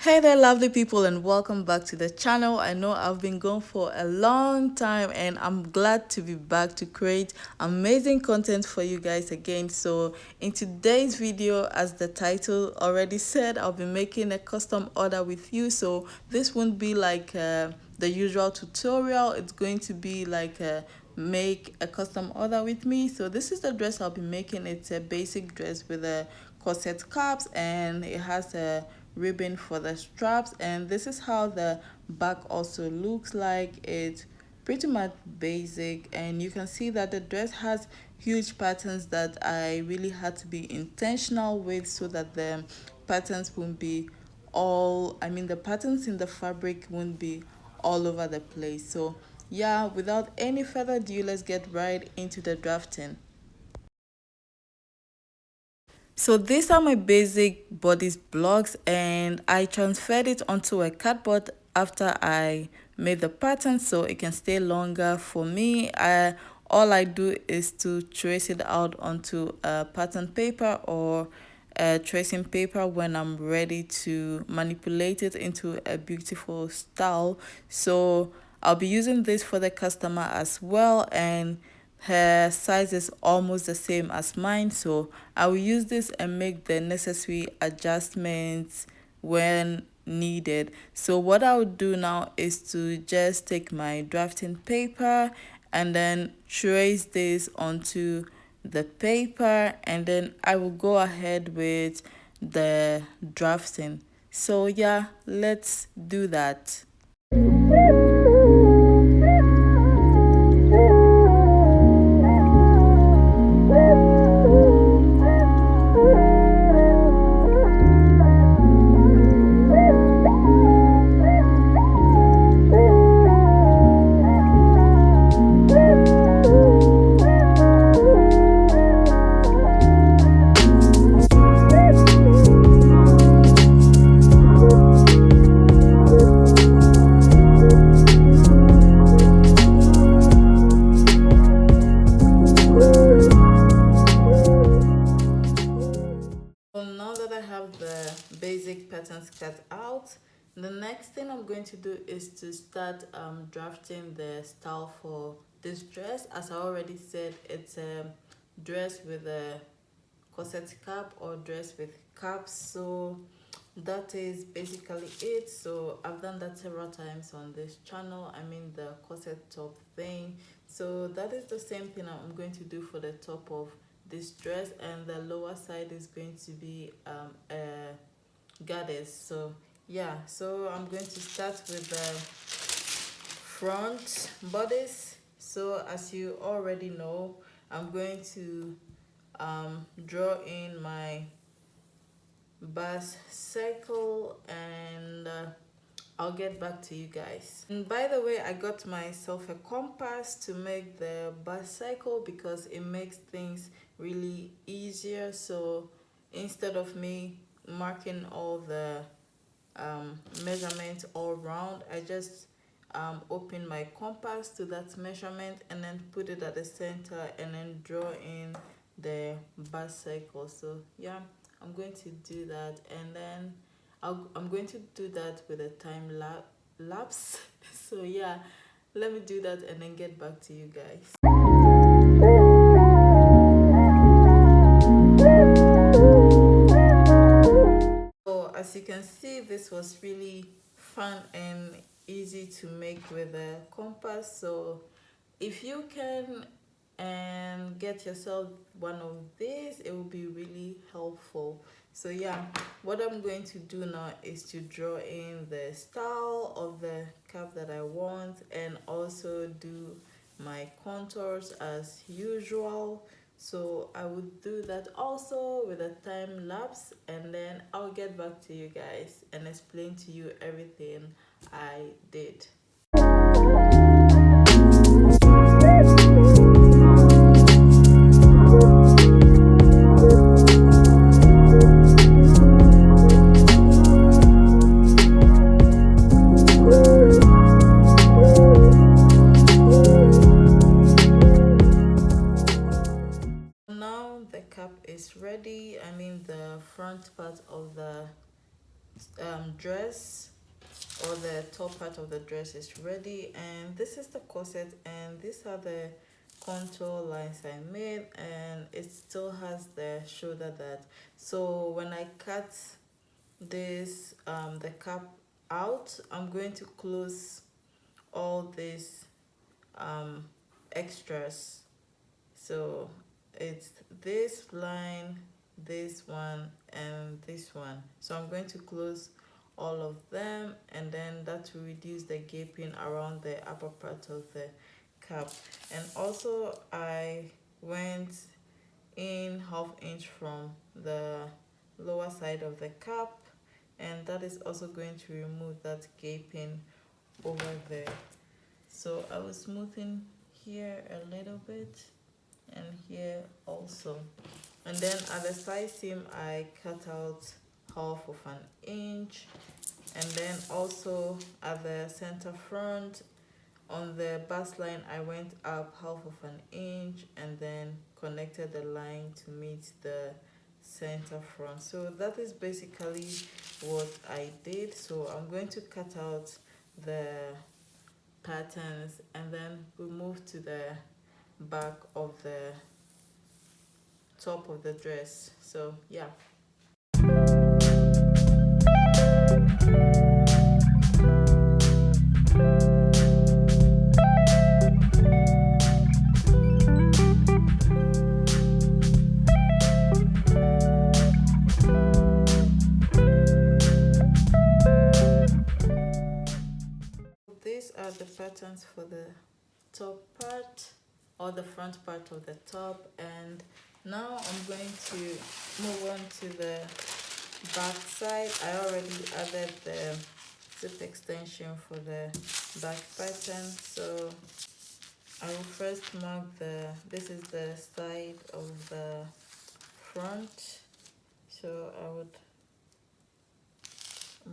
Hey there, lovely people, and welcome back to the channel. I know I've been gone for a long time, and I'm glad to be back to create amazing content for you guys again. So in today's video, as the title already said, I'll be making a custom order with you. So this won't be like the usual tutorial. It's going to be like make a custom order with me. So this is the dress I'll be making. It's a basic dress with a corset caps, and it has a ribbon for the straps, and this is how the back also looks like. It's pretty much basic, and you can see that the dress has huge patterns that I really had to be intentional with, so that the patterns won't be the patterns in the fabric won't be all over the place. So yeah, without any further ado, let's get right into the drafting. So these are my basic bodice blocks, and I transferred it onto a cardboard after I made the pattern so it can stay longer for me. All I do is to trace it out onto a pattern paper or a tracing paper when I'm ready to manipulate it into a beautiful style. So I'll be using this for the customer as well, and her size is almost the same as mine, so I will use this and make the necessary adjustments when needed. So what I would do now is to just take my drafting paper and then trace this onto the paper, and then I will go ahead with the drafting. So yeah, let's do that. So now that I have the basic patterns cut out, the next thing I'm going to do is to start drafting the style for this dress. As I already said, it's a dress with a corset cap or dress with caps. So that is basically it. So I've done that several times on this channel. I mean the corset top thing. So that is the same thing I'm going to do for the top of this dress, and the lower side is going to be a goddess. So yeah, so I'm going to start with the front bodice. So as you already know, I'm going to draw in my bust circle, and I'll get back to you guys. And by the way, I got myself a compass to make the bust cycle because it makes things really easier. So instead of me marking all the measurements all round, I just open my compass to that measurement and then put it at the center and then draw in the bust cycle. So yeah, I'm going to do that, and then I'm going to do that with a time lapse. So yeah, let me do that and then get back to you guys. So as you can see, this was really fun and easy to make with a compass. So if you can and get yourself one of these, it will be really helpful. So yeah, what I'm going to do now is to draw in the style of the cap that I want, and also do my contours as usual. So I would do that also with a time lapse, and then I'll get back to you guys and explain to you everything I did. Now the cap is ready. I mean the front part of the dress, or the top part of the dress is ready. And this is the corset, and these are the contour lines I made, and it still has the shoulder dart. So when I cut this the cap out, I'm going to close all these extras. So it's this line, this one, and this one. So I'm going to close all of them, and then that will reduce the gaping around the upper part of the cap. And also I went in ½ inch from the lower side of the cap, and that is also going to remove that gaping over there. So I was smoothing here a little bit and here also, and then at the side seam I cut out ½ inch, and then also at the center front on the bust line I went up ½ inch and then connected the line to meet the center front. So that is basically what I did. So I'm going to cut out the patterns, and then we move to the back of the top of the dress. So yeah. These are the patterns for the top part, or the front part of the top, and now I'm going to move on to the back side. I already added the zip extension for the back pattern, so I will first mark this is the side of the front, so I would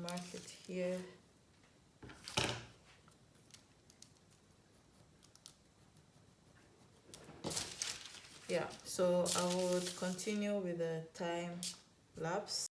mark it here. Yeah, so I would continue with the time lapse.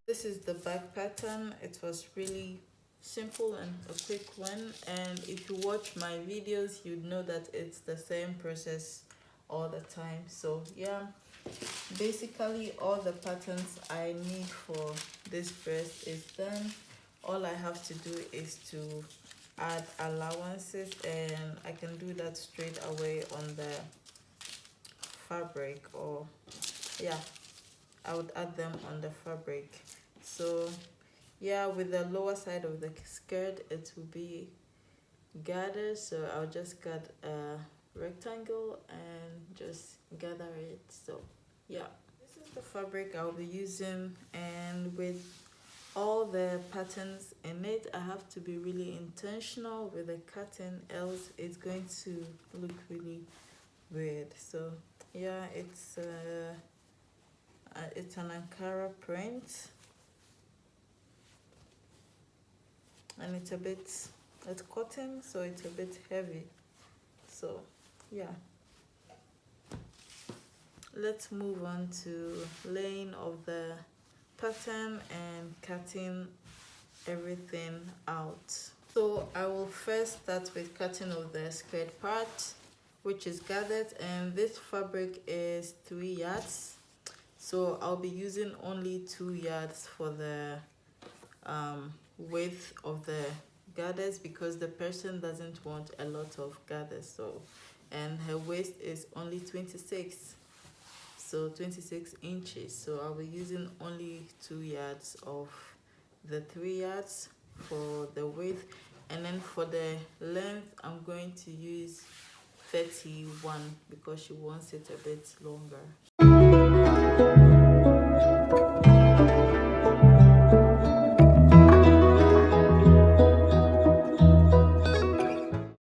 This is the back pattern. It was really simple and a quick one, and if you watch my videos you'd know that it's the same process all the time. So yeah, basically all the patterns I need for this dress is done. All I have to do is to add allowances, and I can do that straight away on the fabric, or yeah, I would add them on the fabric. So yeah, with the lower side of the skirt it will be gathered, so I'll just cut a rectangle and just gather it. So yeah, this is the fabric I'll be using, and with all the patterns in it I have to be really intentional with the cutting, else it's going to look really weird. So yeah, it's an Ankara print, and it's cotton, so it's a bit heavy. So yeah, let's move on to laying of the pattern and cutting everything out. So I will first start with cutting of the skirt part, which is gathered, and this fabric is 3 yards. So I'll be using only 2 yards for the width of the gathers, because the person doesn't want a lot of gathers. So, and her waist is only 26, so 26 inches. So I'll be using only 2 yards of the 3 yards for the width, and then for the length I'm going to use 31 because she wants it a bit longer.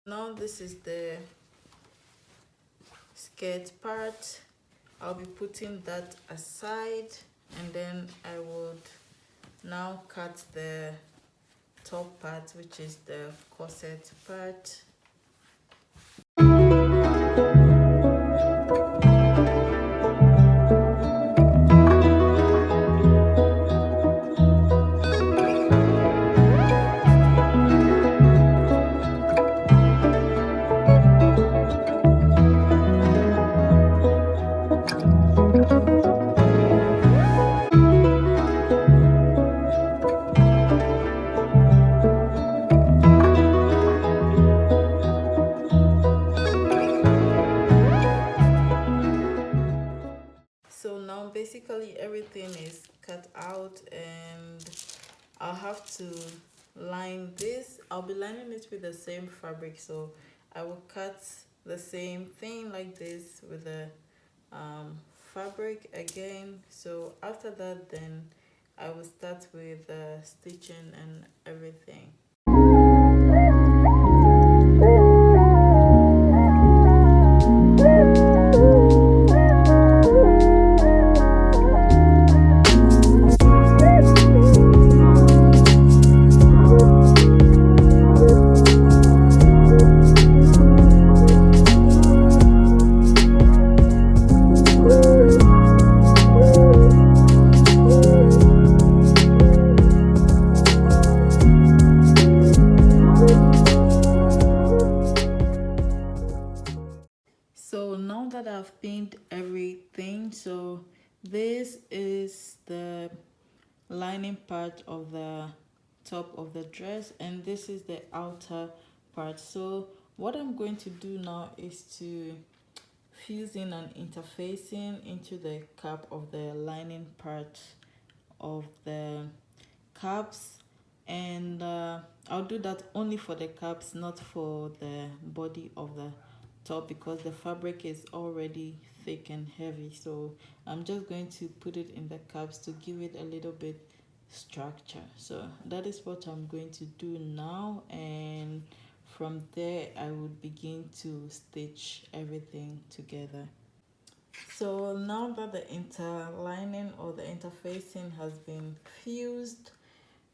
Now this is the skirt part. I'll be putting that aside, and then I would now cut the top part, which is the corset part. So now basically everything is cut out, and I'll have to line this. I'll be lining it with the same fabric, so I will cut the same thing like this with the fabric again. So after that, then I will start with stitching and everything. So now that I've pinned everything, so this is the lining part of the top of the dress, and this is the outer part. So what I'm going to do now is to fuse in an interfacing into the cap of the lining part of the caps, and I'll do that only for the caps, not for the body of the top, because the fabric is already thick and heavy. So I'm just going to put it in the caps to give it a little bit structure. So that is what I'm going to do now, and from there I would begin to stitch everything together. So now that the interlining or the interfacing has been fused,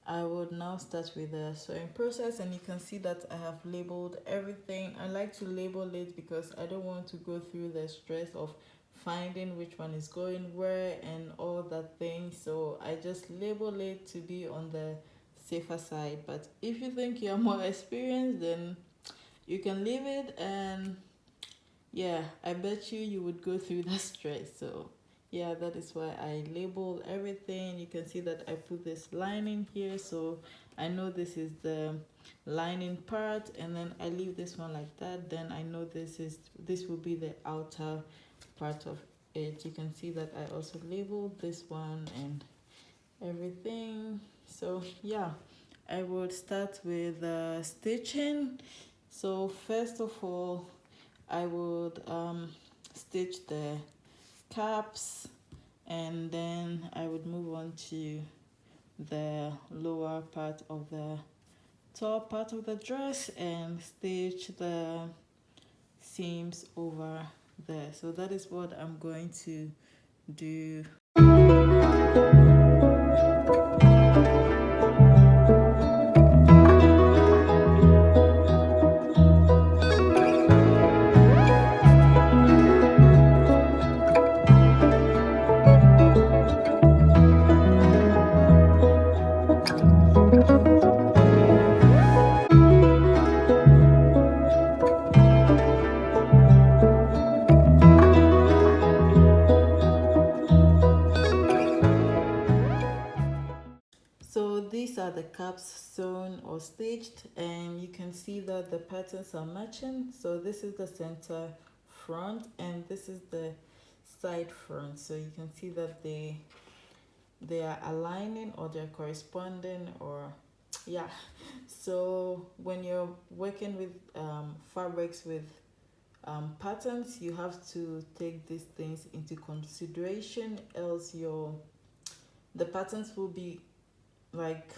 I would now start with the sewing process, and you can see that I have labeled everything. I like to label it because I don't want to go through the stress of finding which one is going where and all that thing. So I just label it to be on the safer side. But if you think you're more experienced, then you can leave it, and yeah, I bet you would go through that stress. So yeah, that is why I labeled everything. You can see that I put this lining here, so I know this is the lining part, and then I leave this one like that. Then I know this will be the outer part of it. You can see that I also labeled this one and everything. So yeah, I would start with stitching. So first of all, I would stitch the caps, and then I would move on to the lower part of the top part of the dress and stitch the seams over there. So that is what I'm going to do. So these are the caps sewn or stitched, and you can see that the patterns are matching. So this is the center front, and this is the side front. So you can see that they are aligning, or they're corresponding, or yeah. So when you're working with fabrics with patterns, you have to take these things into consideration, else the patterns will be like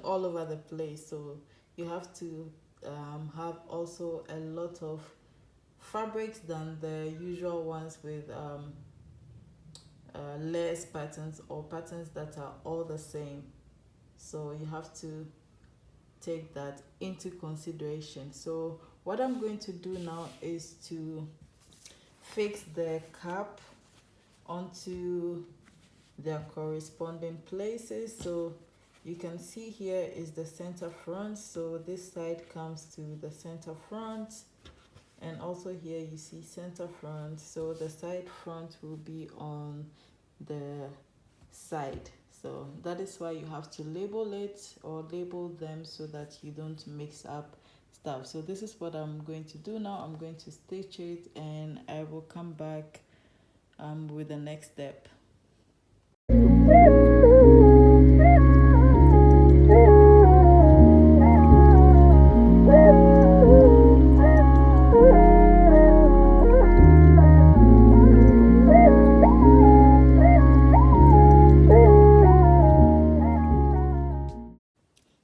all over the place. So you have to have also a lot of fabrics than the usual ones with less patterns, or patterns that are all the same. so you have to take that into consideration. So what I'm going to do now is to fix the cap onto their corresponding places. So you can see here is the center front, so this side comes to the center front, and also here you see center front, so the side front will be on the side. So that is why you have to label it or label them so that you don't mix up stuff. So this is what I'm going to do now. I'm going to stitch it and I will come back with the next step.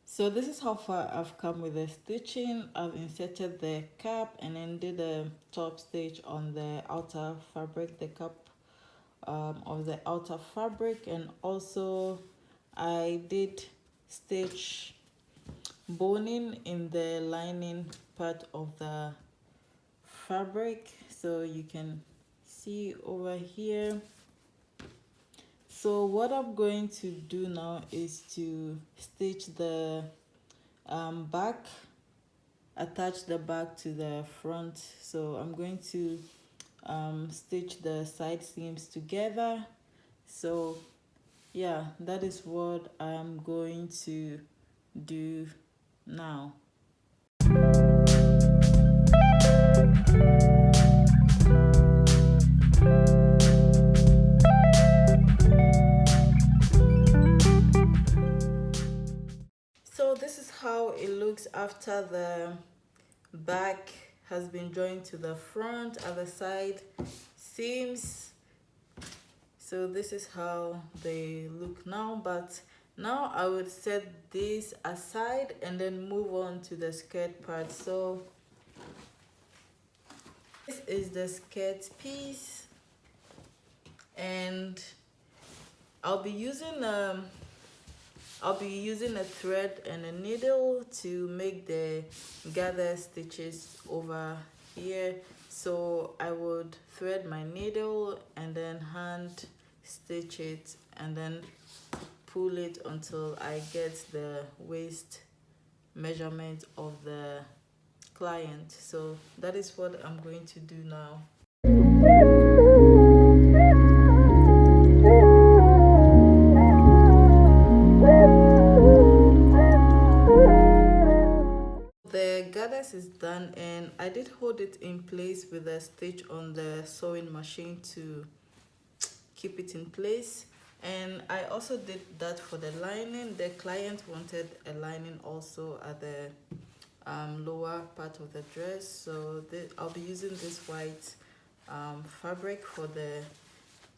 So this is how far I've come with the stitching. I've inserted the cap and then did the top stitch on the outer fabric, the cap of the outer fabric, and also I did stitch boning in the lining part of the fabric, so you can see over here. So what I'm going to do now is to stitch the back, attach the back to the front. So I'm going to stitch the side seams together. So yeah, that is what I'm going to do now. So this is how it looks after the back has been joined to the front at the side seams. So this is how they look now, but now I would set this aside and then move on to the skirt part. So this is the skirt piece, and I'll be using a thread and a needle to make the gather stitches over here. So I would thread my needle and then hand stitch it and then pull it until I get the waist measurement of the client. So that is what I'm going to do now. The goddess is done, and I did hold it in place with a stitch on the sewing machine to keep it in place. And I also did that for the lining. The client wanted a lining also at the lower part of the dress, so I'll be using this white fabric for the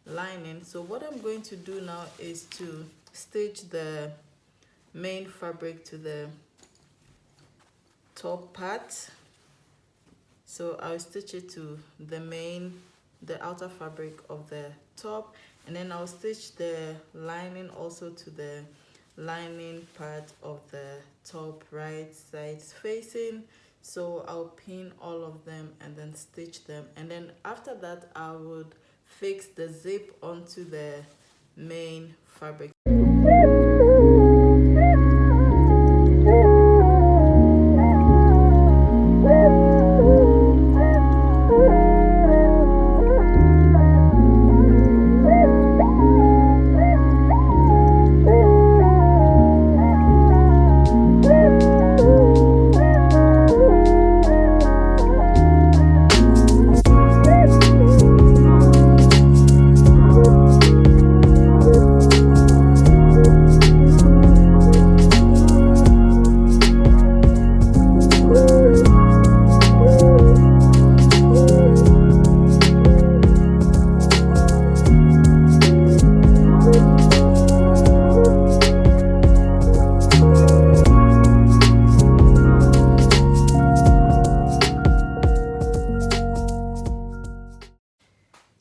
lining. So what I'm going to do now is to stitch the main fabric to the top part. So I'll stitch it to the outer fabric of the top, and then I'll stitch the lining also to the lining part of the top right sides facing. So I'll pin all of them and then stitch them, and then after that I would fix the zip onto the main fabric.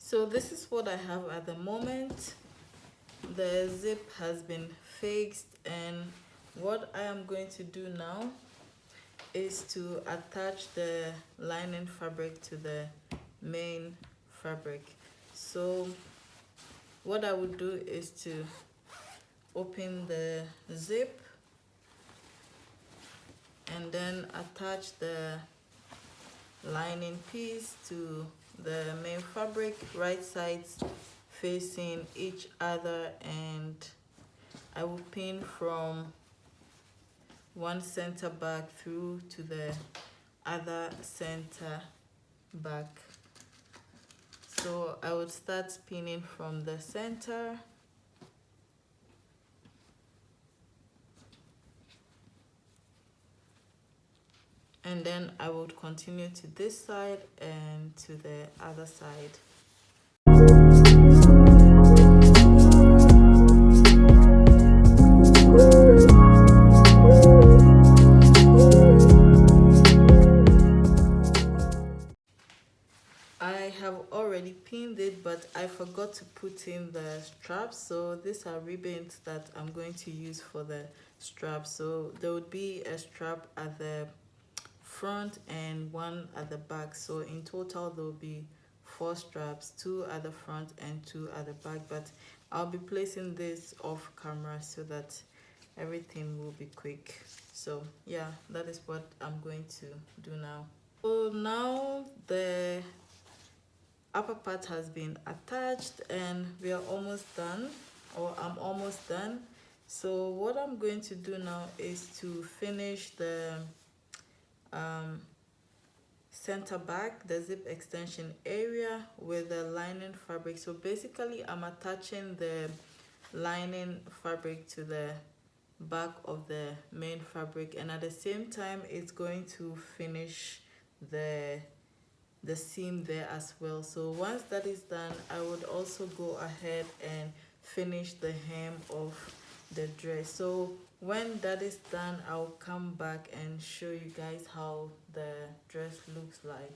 So this is what I have at the moment. The zip has been fixed, and what I am going to do now is to attach the lining fabric to the main fabric. So what I would do is to open the zip and then attach the lining piece to the main fabric, right sides facing each other, and I will pin from one center back through to the other center back. So I would start pinning from the center and then I would continue to this side and to the other side. I have already pinned it, but I forgot to put in the straps. So these are ribbons that I'm going to use for the straps. So there would be a strap at the front and one at the back. So in total there will be 4 straps, 2 at the front and 2 at the back. But I'll be placing this off camera so that everything will be quick. So yeah, that is what I'm going to do now. So now the upper part has been attached and we are almost done, or I'm almost done. So what I'm going to do now is to finish the center back, the zip extension area with the lining fabric. So basically I'm attaching the lining fabric to the back of the main fabric, and at the same time it's going to finish the seam there as well. So once that is done, I would also go ahead and finish the hem of the dress. So when that is done, I'll come back and show you guys how the dress looks like.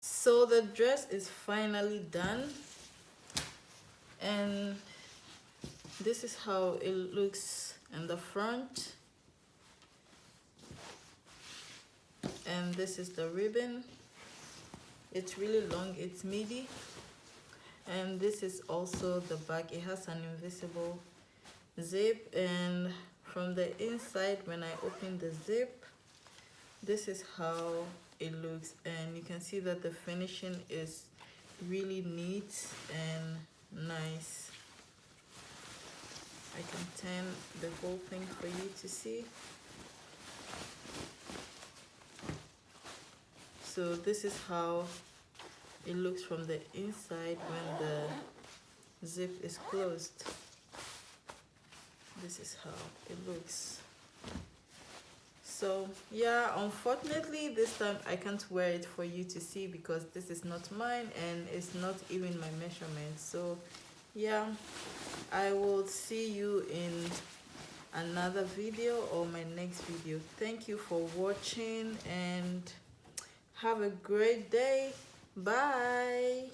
So the dress is finally done, and this is how it looks in the front, and this is the ribbon. It's really long, it's midi, and this is also the back. It has an invisible zip, and from the inside when I open the zip, this is how it looks, and you can see that the finishing is really neat and nice. I can turn the whole thing for you to see. So this is how it looks from the inside when the zip is closed. This is how it looks. So yeah, unfortunately this time I can't wear it for you to see because this is not mine and it's not even my measurement. So yeah, I will see you in another video or my next video. Thank you for watching and have a great day. Bye.